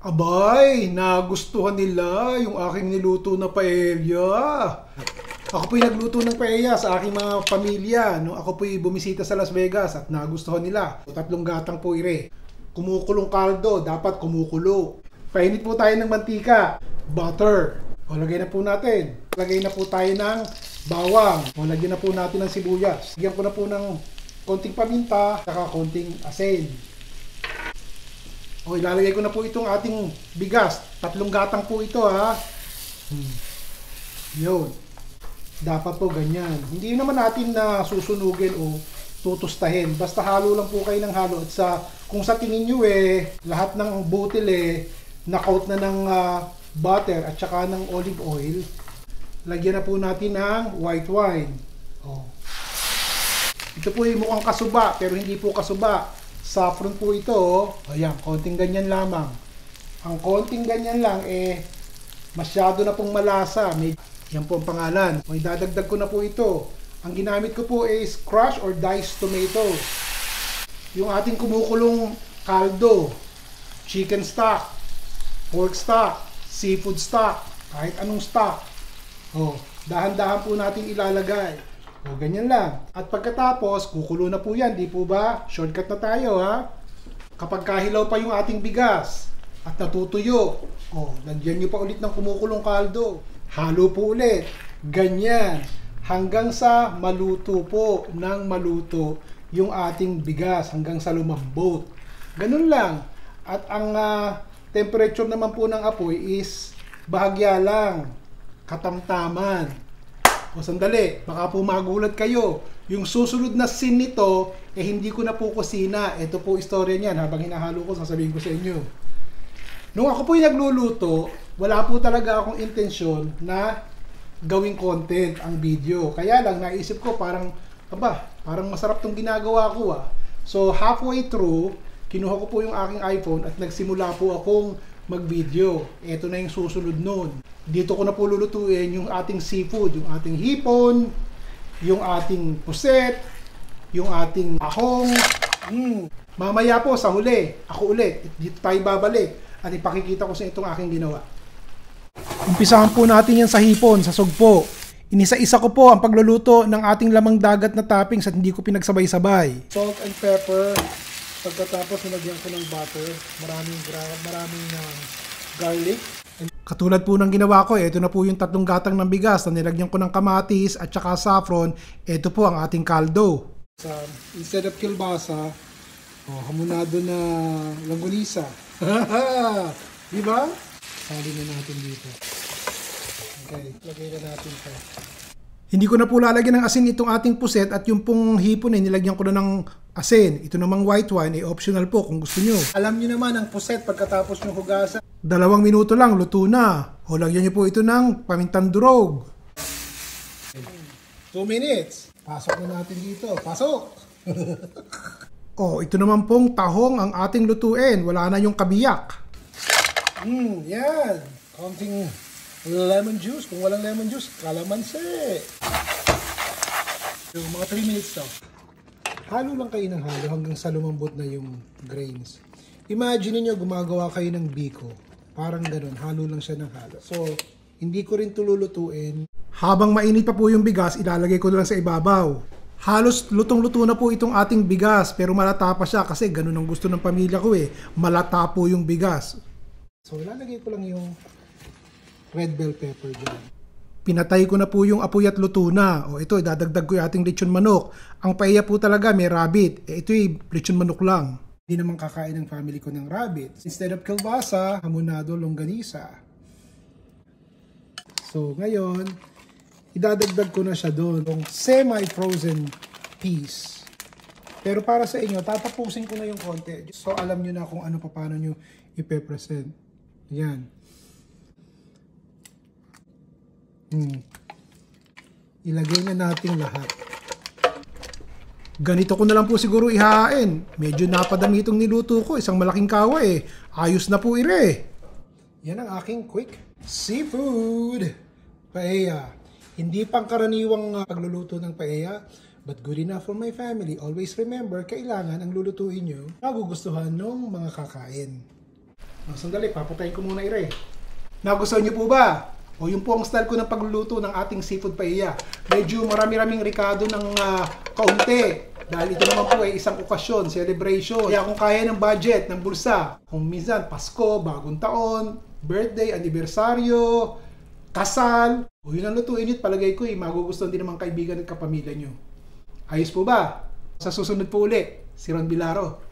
Abay, nagustuhan nila yung aking niluto na paella. Ako po'y nagluto ng paella sa aking mga pamilya nung ako po'y bumisita sa Las Vegas at nagustuhan nila. 3 gatang po ire. Kumukulong kaldo, dapat kumukulo. Painit po tayo ng mantika, butter. O lagay na po natin. Lagay na po tayo ng bawang. O lagyan na po natin ng sibuyas. Lagyan ko na po ng konting paminta, saka konting asin. O ilalagay ko na po itong ating bigas. 3 gatang po ito ha. Yun. Dapat po ganyan. Hindi naman natin na susunugin o tutustahin. Basta halo lang po kayo ng halo. At kung sa tingin nyo lahat ng butil na-coat na ng butter at saka ng olive oil, lagyan na po natin ng white wine. O. Ito po yung mukhang kasuba pero hindi po kasuba. Saffron po ito. Ayan, konting ganyan lamang. Ang konting ganyan lang masyado na pong malasa. Yan po ang pangalan. May dadagdag ko na po ito. Ang ginamit ko po is crushed or diced tomatoes. Yung ating kumukulong kaldo, chicken stock, pork stock, seafood stock, kahit anong stock. Dahan-dahan po natin ilalagay. Ganyan lang. At pagkatapos, kukulo na po yan, di po ba? Shortcut na tayo ha. Kapag kahilaw pa yung ating bigas at natutuyo, lagyan nyo pa ulit ng kumukulong kaldo. Halo po ulit. Ganyan. Hanggang sa maluto po ng maluto yung ating bigas. Hanggang sa lumambot. Ganun lang. At ang temperature naman po ng apoy is bahagya lang. Katamtaman. O sandali, baka po magulat kayo. Yung susunod na scene nito, hindi ko na po kusina. Ito po istorya niyan. Habang hinahalo ko, sasabihin ko sa inyo. Nung ako po yung nagluluto, wala po talaga akong intensyon na gawing content ang video. Kaya lang, naisip ko parang masarap tong ginagawa ko So halfway through, kinuha ko po yung aking iPhone at nagsimula po akong mag-video. Ito na yung susunod nun. Dito ko na po lulutuin yung ating seafood, yung ating hipon, yung ating puset, yung ating ahong. Mamaya po sa huli, ako ulit, dito tayo babalik at ipakikita ko sa itong aking ginawa. Umpisahan po natin yan sa hipon, sa sugpo. Inisa-isa ko po ang pagluluto ng ating lamang dagat na toppings at hindi ko pinagsabay-sabay. Salt and pepper. Pagkatapos nilagyan ko ng butter, maraming garlic. Katulad po ng ginawa ko, ito na po yung 3 gatang ng bigas na nilagyan ko ng kamatis at saka saffron. Ito po ang ating kaldo. Instead of kielbasa, hamonado na langganisa. Di ba? Sali na natin dito. Okay, lagay na natin ito. Hindi ko na po lalagyan ng asin itong ating puset at yung pong hipon nilagyan ko na ng asin. Ito namang white wine optional po kung gusto nyo. Alam nyo naman ang puset pagkatapos nyo hugasan. 2 minuto lang, luto na. O lagyan nyo po ito ng pamintang durog. 2 minutes. Pasok na natin dito. Pasok! Ito naman pong tahong ang ating lutuin. Wala na yung kabiyak. Yan. Konting lemon juice. Kung walang lemon juice, kalamansi. So, mga 3 minutes daw. Halo lang kayo ng halo hanggang sa lumambot na yung grains. Imagine niyo gumagawa kayo ng biko. Parang ganun, halo lang siya ng halo. So, hindi ko rin lulutuin. Habang mainit pa po yung bigas, ilalagay ko na lang sa ibabaw. Halos lutong-luto na po itong ating bigas, pero malata pa siya kasi ganun ang gusto ng pamilya ko Malata po yung bigas. So, ilalagay ko lang yung red bell pepper dyan. Pinatay ko na po yung apoy at luto na. Ito, idadagdag ko yung ating lechon manok. Ang paella po talaga may rabbit. Ito lechon manok lang. Hindi naman kakain ng family ko ng rabbit. Instead of kielbasa, hamonado longganisa. So, ngayon, idadagdag ko na siya doon. Yung semi-frozen piece. Pero para sa inyo, tatapusin ko na yung konti. So, alam nyo na kung ano pa paano nyo ipe-present. Yan. Ilagay na natin lahat. Ganito ko na lang po siguro ihahain. Medyo napadami itong niluto ko. Isang malaking kawa Ayos na po Yan ang aking quick seafood paella. Hindi pangkaraniwang pagluluto ng paella, but good enough for my family. Always remember, kailangan ang lulutuin nyo magugustuhan ng mga kakain. Sandali, papatayin ko muna ire. Nagustuhan niyo po ba? O yung po ang style ko ng pagluluto ng ating seafood paella. Medyo marami-raming ricado ng kaunti. Dahil ito naman po ay isang okasyon, celebration. Kaya kung kaya ng budget, ng bulsa, kung minsan Pasko, Bagong Taon, birthday, anibersaryo, kasal, o yun ang lutuin nyo at palagay ko magugustuhan din ng mga kaibigan at kapamilya nyo. Ayos po ba? Sa susunod po uli, si Ron Bilaro.